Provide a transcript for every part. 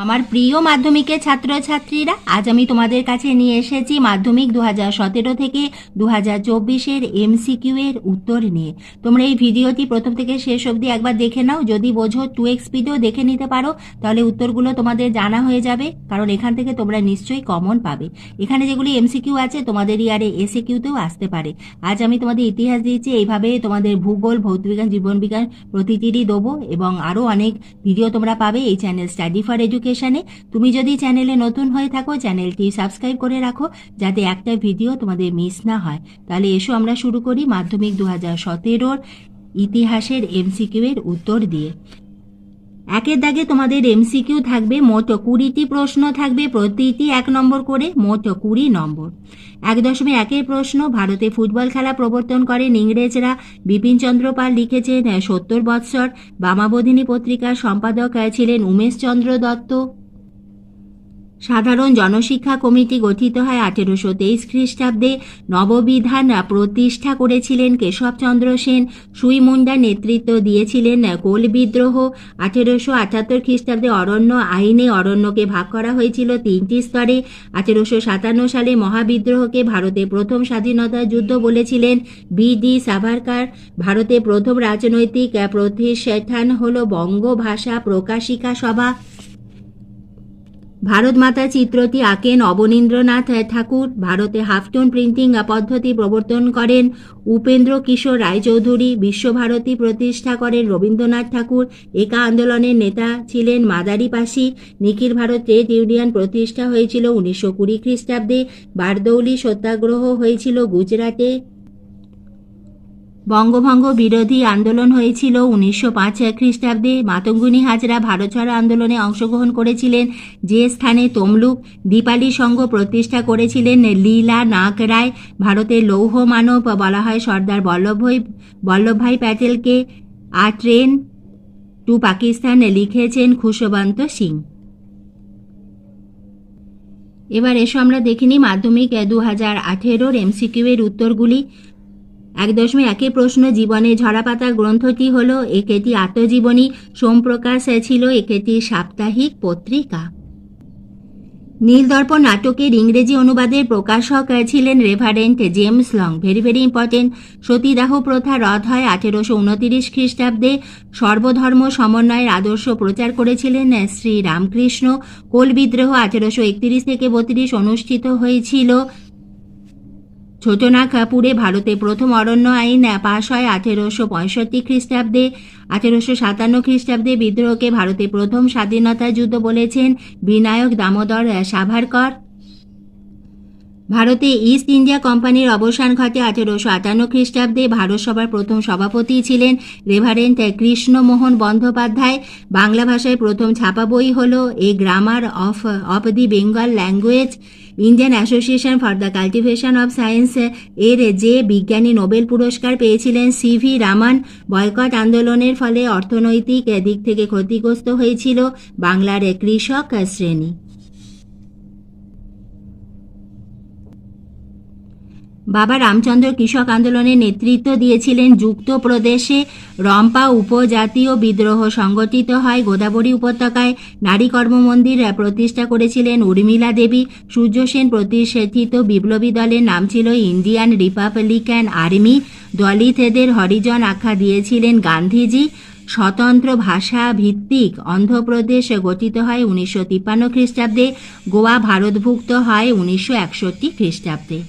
আমার প্রিয় মাধ্যমিকের ছাত্রছাত্রীরা, আজ আমি তোমাদের কাছে নিয়ে এসেছি মাধ্যমিক 2017 থেকে 2024-এর এমসিকিউ এর উত্তর নিয়ে। তোমরা এই ভিডিওটি প্রথম থেকে শেষ অবধি একবার দেখে নাও। যদি বোঝো 2x স্পিডেও দেখে নিতে পারো, তাহলে উত্তরগুলো তোমাদের জানা হয়ে যাবে, কারণ এখান থেকে তোমরা নিশ্চয়ই কমন পাবে। এখানে যেগুলি এমসিকিউ আছে তোমাদের ইয়ারে এসিকিউতেও আসতে পারে। আজ আমি তোমাদের ইতিহাস দিয়েছি, এইভাবে তোমাদের ভূগোল, ভৌতবিজ্ঞান, জীবনবিজ্ঞান প্রতিটিরই দেবো, এবং আরও অনেক ভিডিও তোমরা পাবে এই চ্যানেল স্টাডি ফর এডুকেশনে। তুমি যদি চ্যানেলে নতুন হয়ে থাকো, চ্যানেলটি সাবস্ক্রাইব করে রাখো যাতে একটা ভিডিও তোমাদের মিস না হয়। তাহলে এসো আমরা শুরু করি মাধ্যমিক 2017-র ইতিহাসের এমসিকিউ এর উত্তর দিয়ে। একের দাগে তোমাদের এমসিকিউ থাকবে, মোট 20টি প্রশ্ন থাকবে, প্রতিটি 1 নম্বর করে, মোট 20 নম্বর। 1.1 প্রশ্ন, ভারতে ফুটবল খেলা প্রবর্তন করেন ইংরেজরা। বিপিনচন্দ্র পাল লিখেছেন 70 বৎসর। বামাবোধিনী পত্রিকার সম্পাদক ছিলেন উমেশচন্দ্র দত্ত। সাধারণ জনশিক্ষা কমিটি গঠিত হয় 1823 খ্রিস্টাব্দে। নববিধান প্রতিষ্ঠা করেছিলেন কেশবচন্দ্র সেন। সুইমুন্ডা নেতৃত্ব দিয়েছিলেন কোল বিদ্রোহ। 1878 খ্রিস্টাব্দে অরণ্য আইনে অরণ্যকে ভাগ করা হয়েছিল 3টি স্তরে। 1857 সালে মহাবিদ্রোহকে ভারতে প্রথম স্বাধীনতা যুদ্ধ বলেছিলেন বি.ডি. সাভারকার। ভারতে প্রথম রাজনৈতিক প্রতিষ্ঠান হল বঙ্গভাষা প্রকাশিকা সভা। ভারত মাতা চিত্রটি আঁকেন অবনীন্দ্রনাথ ঠাকুর। ভারতে হাফটোন প্রিন্টিং পদ্ধতি প্রবর্তন করেন উপেন্দ্র কিশোর রায়চৌধুরী। বিশ্বভারতী প্রতিষ্ঠা করেন রবীন্দ্রনাথ ঠাকুর। একা আন্দোলনের নেতা ছিলেন মাদারি-পাশি। নিখিল ভারত ট্রেড ইউনিয়ন প্রতিষ্ঠা হয়েছিল 1920 খ্রিস্টাব্দে। বারদৌলি সত্যাগ্রহ হয়েছিল গুজরাটে। বঙ্গভঙ্গ বিরোধী আন্দোলন হয়েছিল 1905 খ্রিস্টাব্দে। মাতঙ্গিনী হাজরা ভারত ছাড়ো আন্দোলনে অংশগ্রহণ করেছিলেন, যে স্থানে তমলুক। দীপালি সংঘ প্রতিষ্ঠা করেছিলেন লীলা নাগ রায়। ভারতের লৌহ মানব বলা হয় সর্দার বল্লভভাই প্যাটেলকে। আর ট্রেন টু পাকিস্তান লিখেছেন খুশবন্ত সিং। এবার এসো আমরা দেখিনি মাধ্যমিক 2018-র এমসিকিউ এর উত্তরগুলি। 1.1 প্রশ্ন, জীবনে ঝরাপাতা গ্রন্থটি হল একটি আত্মজীবনী। সোমপ্রকাশ ছিল একটি সাপ্তাহিক পত্রিকা। নীলদর্পণ নাটকের ইংরেজি অনুবাদের প্রকাশক ছিলেন reverend James long. Very very important. সতীদাহ প্রথা রদ হয় 1829 খ্রিস্টাব্দে। সর্বধর্ম সমন্বয়ের আদর্শ প্রচার করেছিলেন শ্রী রামকৃষ্ণ। কোল বিদ্রোহ 1831 থেকে 32 অনুষ্ঠিত হয়েছিল ছোটনাগপুরে। ভারতে প্রথম অরণ্য আইন পাশ হয় 1865 খ্রিস্টাব্দে। 1857 খ্রিস্টাব্দে বিদ্রোহকে ভারতে প্রথম স্বাধীনতা যুদ্ধ বলেছেন বিনায়ক দামোদর সাভারকর। ভারতে ইস্ট ইন্ডিয়া কোম্পানির অবসান ঘটে 1858 খ্রিস্টাব্দে। ভারত সভার প্রথম সভাপতি ছিলেন রেভারেন্ট কৃষ্ণমোহন বন্দ্যোপাধ্যায়। বাংলা ভাষায় প্রথম ছাপা বই হল a grammar of the Bengal language. Indian association for the cultivation of science এর যে বিজ্ঞানী নোবেল পুরস্কার পেয়েছিলেন সি.ভি. রামান। বয়কট আন্দোলনের ফলে অর্থনৈতিক দিক থেকে ক্ষতিগ্রস্ত হয়েছিল বাংলার কৃষক শ্রেণী। বাবা রামচন্দ্র কৃষক আন্দোলনের নেতৃত্ব দিয়েছিলেন। যুক্তপ্রদেশে রম্পা উপজাতীয় বিদ্রোহ সংগঠিত হয় গোদাবরী উপত্যকায়। নারী কর্ম মন্দির প্রতিষ্ঠা করেছিলেন উর্মিলা দেবী। সূর্য সেন প্রতিষ্ঠিত বিপ্লবী দলের নাম ছিল ইন্ডিয়ান রিপাবলিকান আর্মি। দলিতদের হরিজন আখ্যা দিয়েছিলেন গান্ধীজি। স্বতন্ত্র ভাষা ভিত্তিক অন্ধ্রপ্রদেশ গঠিত হয় 1953 খ্রিস্টাব্দে। গোয়া ভারতভুক্ত হয় 1961 খ্রিস্টাব্দে।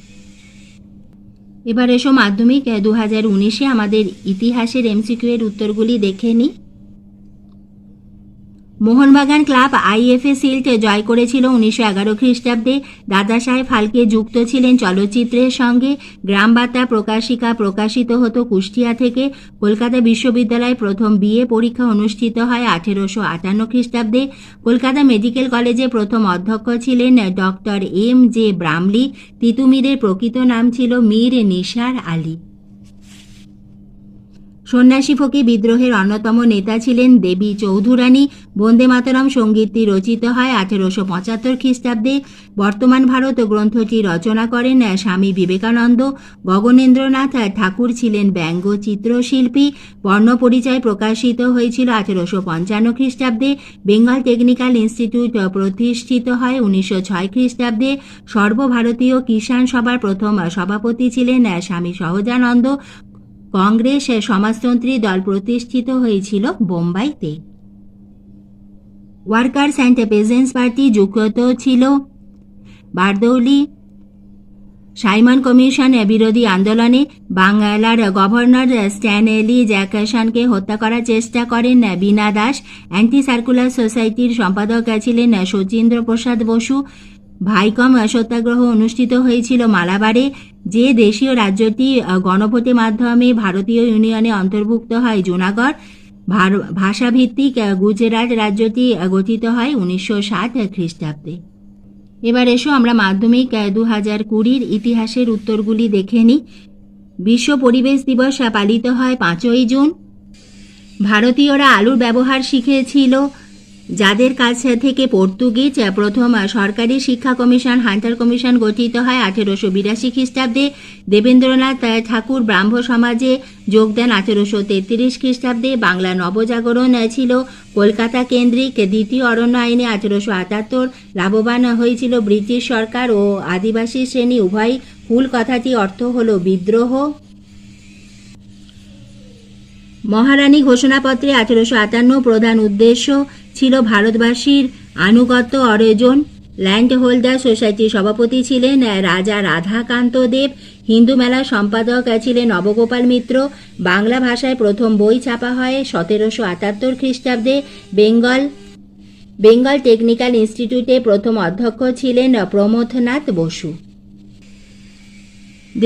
এবার এসো মাধ্যমিক 2019-এ আমাদের ইতিহাসের এমসিকিউ এর উত্তরগুলি দেখে নিই। মোহনবাগান ক্লাব আইএফএ শিল্ড জয় করেছিল 1911 খ্রিস্টাব্দে। দাদা সাহেব ফালকে যুক্ত ছিলেন চলচ্চিত্রের সঙ্গে। গ্রামবার্তা প্রকাশিকা প্রকাশিত হতো কুষ্টিয়া থেকে। কলকাতা বিশ্ববিদ্যালয়ে প্রথম বিএ পরীক্ষা অনুষ্ঠিত হয় 1858 খ্রিস্টাব্দে। কলকাতা মেডিকেল কলেজে প্রথম অধ্যক্ষ ছিলেন ডক্টর এম.জে. ব্রামলি। তিতুমিরের প্রকৃত নাম ছিল মীর নিসার আলী। সন্ন্যাসী ফকির বিদ্রোহের অন্যতম নেতা ছিলেন দেবী চৌধুরানী। বন্দে মাতরম সঙ্গীতটি রচিত হয় 1875 খ্রিস্টাব্দে। বর্তমান ভারত গ্রন্থটি রচনা করেন স্বামী বিবেকানন্দ। গগনেন্দ্রনাথ ঠাকুর ছিলেন ব্যঙ্গ চিত্রশিল্পী। বর্ণপরিচয় প্রকাশিত হয়েছিল 1855 খ্রিস্টাব্দে। বেঙ্গল টেকনিক্যাল ইনস্টিটিউট প্রতিষ্ঠিত হয় 1906 খ্রিস্টাব্দে। সর্বভারতীয় কিষাণ সভার প্রথম সভাপতি ছিলেন স্বামী সহজানন্দ। কংগ্রেস সমাজতন্ত্রী দল প্রতিষ্ঠিত হয়েছিল বোম্বাইতে। ওয়ার্কার্স অ্যান্ড পেজেন্টস পার্টি যুক্ত ছিল বারদৌলি সাইমন কমিশন বিরোধী আন্দোলনে। বাংলার গভর্নর স্ট্যানলি জ্যাকসনকে হত্যা করার চেষ্টা করেন বীণা দাস। অ্যান্টি সার্কুলার সোসাইটির সম্পাদক ছিলেন শচীন্দ্র প্রসাদ বসু। ভাইকম সত্যাগ্রহ অনুষ্ঠিত হয়েছিল মালাবারে। যে দেশীয় রাজ্যটি গণভোটের মাধ্যমে ভারতীয় ইউনিয়নে অন্তর্ভুক্ত হয় জুনাগড়। ভাষাভিত্তিক গুজরাট রাজ্যটি গঠিত হয় 1960 খ্রিস্টাব্দে। এবার এসো আমরা মাধ্যমিক 2020 ইতিহাসের উত্তরগুলি দেখে নিই। বিশ্ব পরিবেশ দিবস পালিত হয় 5ই জুন। ভারতীয়রা আলুর ব্যবহার শিখেছিল যাদের কাছ থেকে পর্তুগিজ। প্রথম সরকারি শিক্ষা কমিশন হান্টার কমিশন গঠিত হয় 1882 খ্রিস্টাব্দে। দেবেন্দ্রনাথ ঠাকুর ব্রাহ্ম সমাজে যোগ দেন 1833 খ্রিস্টাব্দে। বাংলা নবজাগরণ ছিল কলকাতা কেন্দ্রিক। দ্বিতীয় অরণ্য আইনে 1878 লাভবান হয়েছিল ব্রিটিশ সরকার ও আদিবাসী শ্রেণী উভয়। হুল কথাটি অর্থ হল বিদ্রোহ। মহারানী ঘোষণাপত্রে 1858 প্রধান উদ্দেশ্য ছিল ভারতবাসীর আনুগত্য অর্জন। ল্যান্ড হোল্ডার সোসাইটির সভাপতি ছিলেন রাজা রাধাকান্ত দেব। হিন্দু মেলার সম্পাদক ছিলেন নবগোপাল মিত্র। বাংলা ভাষায় প্রথম বই ছাপা হয় 1778 খ্রিস্টাব্দে। বেঙ্গল টেকনিক্যাল ইনস্টিটিউটে প্রথম অধ্যক্ষ ছিলেন প্রমথনাথ বসু।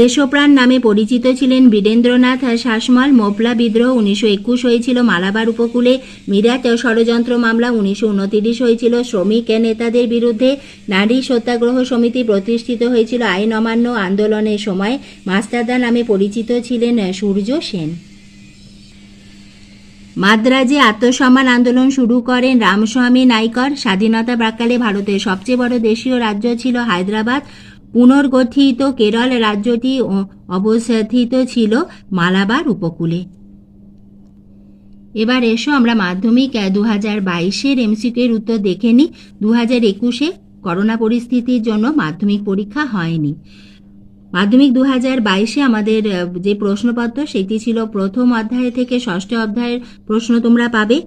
দেশপ্রাণ নামে পরিচিত ছিলেন বীরেন্দ্রনাথ শাসমল। মোপলা বিদ্রোহ 1921 হয়েছিল মালাবার উপকূলে। মিরাট ষড়যন্ত্র মামলা 1929 হয়েছিল শ্রমিক নেতাদের বিরুদ্ধে। নারী সত্যাগ্রহ সমিতি প্রতিষ্ঠিত হয়েছিল আইন অমান্য আন্দোলনের সময়। মাস্টারদা নামে পরিচিত ছিলেন সূর্য সেন। মাদ্রাজে আত্মসম্মান আন্দোলন শুরু করেন রামস্বামী নাইকর। স্বাধীনতা প্রাক্কালে ভারতের সবচেয়ে বড় দেশীয় রাজ্য ছিল হায়দ্রাবাদ। পুনর্গঠিত কেরল রাজ্যটি অবস্থিত ছিল মালাবার উপকূলে। এবার এসো আমরা মাধ্যমিক 2022 এমসিকিউ এর উত্তর দেখে নিই। 2021 করোনা পরিস্থিতির জন্য মাধ্যমিক পরীক্ষা হয়নি। মাধ্যমিক 2022 আমাদের যে প্রশ্নপত্র সেটি ছিল প্রথম অধ্যায় থেকে ষষ্ঠ অধ্যায়ের প্রশ্ন তোমরা পাবে।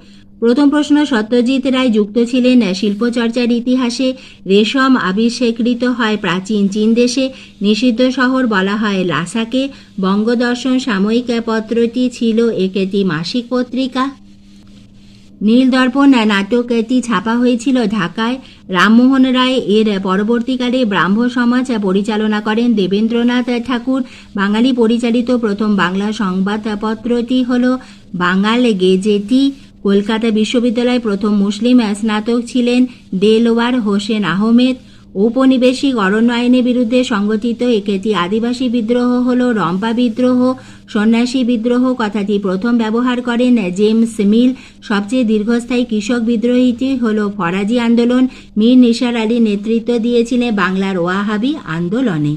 প্রথম প্রশ্ন, সত্যজিৎ রায় যুক্ত ছিলেন শিল্পচর্চার ইতিহাসে। রেশম আবিষ্কৃত হয় প্রাচীন চীন দেশে। নিষিদ্ধ শহর বলা হয় লাসাকে। বঙ্গদর্শন সাময়িক পত্রটি ছিল একটি মাসিক পত্রিকা। নীলদর্পণ নাটকটি ছাপা হয়েছিল ঢাকায়। রামমোহন রায় এর পরবর্তীকালে ব্রাহ্ম সমাজ পরিচালনা করেন দেবেন্দ্রনাথ ঠাকুর। বাঙালি পরিচালিত প্রথম বাংলা সংবাদপত্রটি হল বাঙাল গেজেটি। কলকাতা বিশ্ববিদ্যালয়ে প্রথম মুসলিম স্নাতক ছিলেন দেলওয়ার হোসেন আহমেদ। ঔপনিবেশিক অরণ্য আইনের বিরুদ্ধে সংগঠিত একটি আদিবাসী বিদ্রোহ হল রম্পা বিদ্রোহ। সন্ন্যাসী বিদ্রোহ কথাটি প্রথম ব্যবহার করেন জেমস মিল। সবচেয়ে দীর্ঘস্থায়ী কৃষক বিদ্রোহীটি হল ফরাজি আন্দোলন। মীর নিসার আলী নেতৃত্ব দিয়েছিলেন বাংলার ওয়াহাবি আন্দোলনে।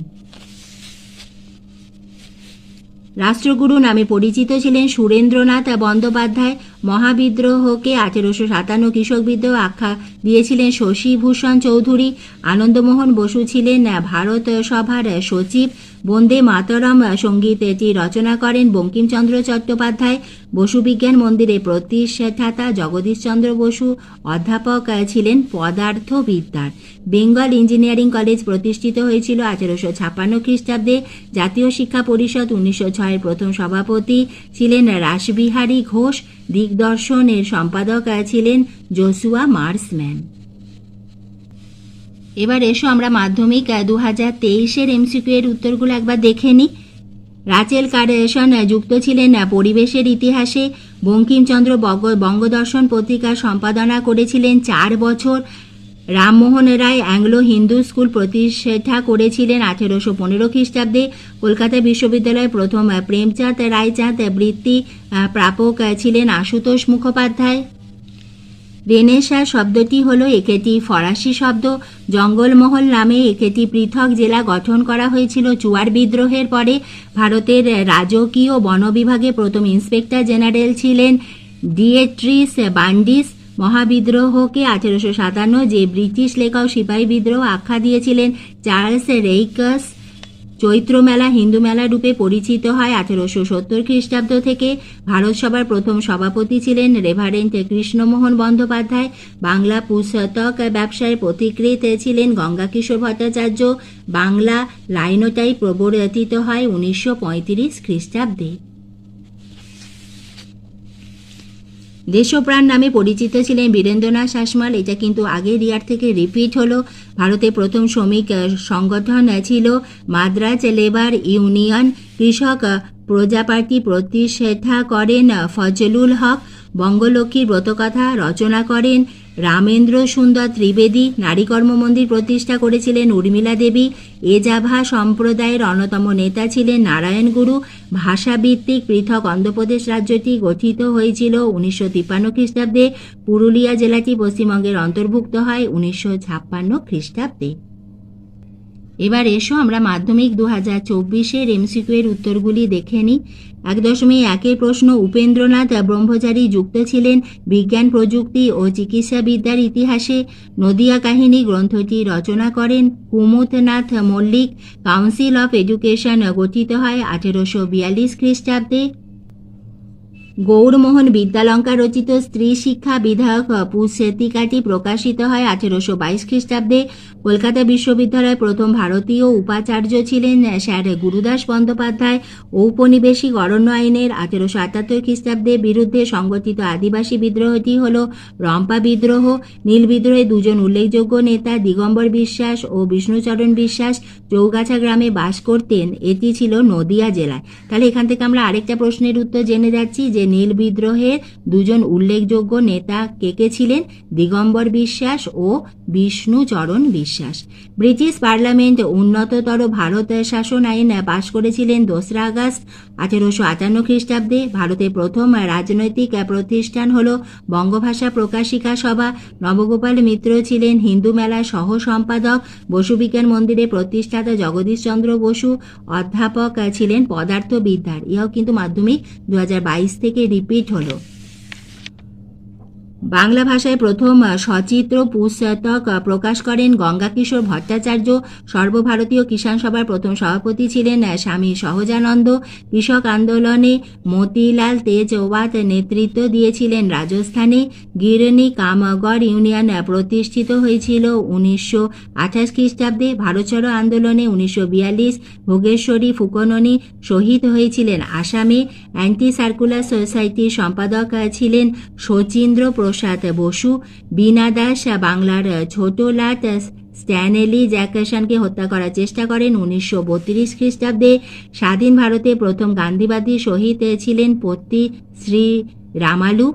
রাষ্ট্রগুরু নামে পরিচিত ছিলেন সুরেন্দ্রনাথ বন্দ্যোপাধ্যায়। মহাবিদ্রোহকে 1857 কৃষক বিদ্রোহ আখ্যা দিয়েছিলেন শশীভূষণ চৌধুরী। আনন্দমোহন বসু ছিলেন ভারত সভার সচিব। বন্দে মাতরম সঙ্গীতটি রচনা করেন বঙ্কিমচন্দ্র চট্টোপাধ্যায়। বসু বিজ্ঞান মন্দিরের প্রতিষ্ঠাতা জগদীশচন্দ্র বসু অধ্যাপক ছিলেন পদার্থবিদ্যার। বেঙ্গল ইঞ্জিনিয়ারিং কলেজ প্রতিষ্ঠিত হয়েছিল 1856 খ্রিস্টাব্দে। জাতীয় শিক্ষা পরিষদ 1906 এর প্রথম সভাপতি ছিলেন রাসবিহারী ঘোষ। দিগদর্শনের সম্পাদক ছিলেন জোসুয়া মার্সম্যান। এবার এসো আমরা মাধ্যমিক 2023 এমসিকিউ এর উত্তরগুলো একবার দেখে নিই। রাচেল কারসন যুক্ত ছিলেন পরিবেশের ইতিহাসে। বঙ্কিমচন্দ্র বঙ্গদর্শন পত্রিকার সম্পাদনা করেছিলেন 4 বছর। রামমোহন রায় অ্যাংলো হিন্দু স্কুল প্রতিষ্ঠা করেছিলেন 1815 খ্রিস্টাব্দে। কলকাতা বিশ্ববিদ্যালয়ে প্রথম প্রেমচাঁদ রায়চাঁদ বৃত্তি প্রাপক ছিলেন আশুতোষ মুখোপাধ্যায়। রেনেসাঁ শব্দটি হলো একটি ফরাসি শব্দ। জঙ্গলমহল নামে একটি পৃথক জেলা গঠন করা হয়েছিল চুয়ার বিদ্রোহের পরে। ভারতের রাজকীয় বন বিভাগে প্রথম ইন্সপেক্টর জেনারেল ছিলেন ডিয়েট্রিস বান্ডিস। মহাবিদ্রোহকে 1857 যে ব্রিটিশ লেখক সিপাহী বিদ্রোহ আখ্যা দিয়েছিলেন চার্লস রেইকাস। চৈত্র মেলা হিন্দু মেলা রূপে পরিচিত হয় 1870 খ্রিস্টাব্দ থেকে। ভারত সভার প্রথম সভাপতি ছিলেন রেভারেন্ট কৃষ্ণমোহন বন্দ্যোপাধ্যায়। বাংলা পুস্তক ব্যবসায় পথিকৃৎ ছিলেন গঙ্গাকিশোর ভট্টাচার্য। বাংলা লাইনোটাইপ প্রবর্তিত হয় 1935 খ্রিস্টাব্দে। দেশপ্রাণ নামে পরিচিত ছিলেন বীরেন্দ্রনাথ শাসমল। এটা কিন্তু আগের ইয়ার থেকে রিপিট হলো। ভারতের প্রথম শ্রমিক সংগঠন ছিল মাদ্রাজ লেবার ইউনিয়ন। কৃষক প্রজা পার্টি প্রতিষ্ঠা করেন ফজলুল হক। বঙ্গলক্ষ্মীর ব্রতকথা রচনা করেন রামেন্দ্র সুন্দর ত্রিবেদী। নারী কর্ম মন্দির প্রতিষ্ঠা করেছিলেন উর্মিলা দেবী। এজাভা সম্প্রদায়ের অন্যতম নেতা ছিলেন নারায়ণ গুরু। ভাষাভিত্তিক পৃথক অন্ধ্রপ্রদেশ রাজ্যটি গঠিত হয়েছিল 1953 খ্রিস্টাব্দে। পুরুলিয়া জেলাটি পশ্চিমবঙ্গের অন্তর্ভুক্ত হয় 1956 খ্রিস্টাব্দে। এবার এসো আমরা মাধ্যমিক 2024-এর এমসিকিউ এর উত্তরগুলি দেখে নিই। 1.1 প্রশ্ন, উপেন্দ্রনাথ ব্রহ্মচারী যুক্ত ছিলেন বিজ্ঞান প্রযুক্তি ও চিকিৎসাবিদ্যার ইতিহাসে। নদিয়া কাহিনী গ্রন্থটি রচনা করেন কুমুদনাথ মল্লিক। কাউন্সিল অফ এডুকেশন গঠিত হয় 1842 খ্রিস্টাব্দে। গৌরমোহন বিদ্যালঙ্কার রচিত স্ত্রী শিক্ষা বিধায়ক পুস্তিকাটি প্রকাশিত হয় 1822 খ্রিস্টাব্দে। কলকাতা বিশ্ববিদ্যালয়ের প্রথম ভারতীয় উপাচার্য ছিলেন স্যার গুরুদাস বন্দ্যোপাধ্যায়। ঔপনিবেশিক অরণ্য আইনের 1878 খ্রিস্টাব্দে বিরুদ্ধে সংগঠিত আদিবাসী বিদ্রোহটি হল রম্পা বিদ্রোহ। নীল বিদ্রোহে দুজন উল্লেখযোগ্য নেতা দিগম্বর বিশ্বাস ও বিষ্ণুচরণ বিশ্বাস চৌগাছা গ্রামে বাস করতেন। এটি ছিল নদিয়া জেলায়। তাহলে এখান থেকে আমরা আরেকটা প্রশ্নের উত্তর জেনে যাচ্ছি যে নীল বিদ্রোহের দুজন উল্লেখযোগ্য নেতা কে কে ছিলেন? দিগম্বর বিশ্বাস ও বিষ্ণুচরণ বিশ্বাস। ব্রিটিশ পার্লামেন্ট উন্নততর ভারত শাসন আইন পাশ করেছিলেন 2 আগস্ট 1858 খ্রিস্টাব্দে। ভারতের প্রথম রাজনৈতিক প্রতিষ্ঠান হল বঙ্গভাষা প্রকাশিকা সভা। নবগোপাল মিত্র ছিলেন হিন্দু মেলার সহ সম্পাদক। বসু বিজ্ঞান মন্দিরের প্রতিষ্ঠাতা জগদীশ চন্দ্র বসু অধ্যাপক ছিলেন পদার্থবিদ্যার। ইহাও কিন্তু মাধ্যমিক 2022 থেকে রিপিট হলো। বাংলা ভাষায় প্রথম সচিত্র পুস্তক প্রকাশ করেন গঙ্গাকিশোর ভট্টাচার্য। সর্বভারতীয় কিষাণ সভার প্রথম সভাপতি ছিলেন স্বামী সহজানন্দ। কৃষক আন্দোলনে মতিলাল তেজওয়াত নেতৃত্ব দিয়েছিলেন রাজস্থানে। গিরনি কামগড় ইউনিয়ন প্রতিষ্ঠিত হয়েছিল 1928 খ্রিস্টাব্দে। ভারত ছাড়ো আন্দোলনে 1942 ভোগেশ্বরী ফুকননি শহীদ হয়েছিলেন আসামে। অ্যান্টি সার্কুলার সোসাইটির সম্পাদক ছিলেন শচীন্দ্র প্রসাদ বসু। বীণা দাস বাংলার ছোটলাট স্ট্যানেলি জ্যাকসনকে হত্যা করার চেষ্টা করেন 1932 খ্রিস্টাব্দে। স্বাধীন ভারতে প্রথম গান্ধীবাদী শহীদ ছিলেন পত্তি শ্রী রামালু।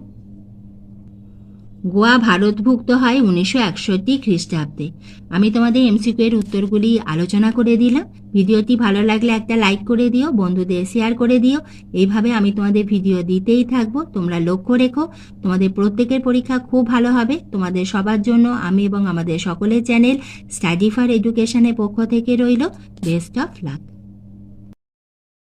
গোয়া ভারতভুক্ত হয় 1961 খ্রিস্টাব্দে। আমি তোমাদের এমসিকিউ এর উত্তরগুলি আলোচনা করে দিলাম। ভিডিওটি ভালো লাগলে একটা লাইক করে দিও, বন্ধুদের শেয়ার করে দিও। এইভাবে আমি তোমাদের ভিডিও দিতেই থাকবো। তোমরা লক্ষ্য রেখো তোমাদের প্রত্যেকের পরীক্ষা খুব ভালো হবে। তোমাদের সবার জন্য আমি এবং আমাদের সকলের চ্যানেল স্টাডি ফর এডুকেশনের পক্ষ থেকে রইল বেস্ট অফ লাক।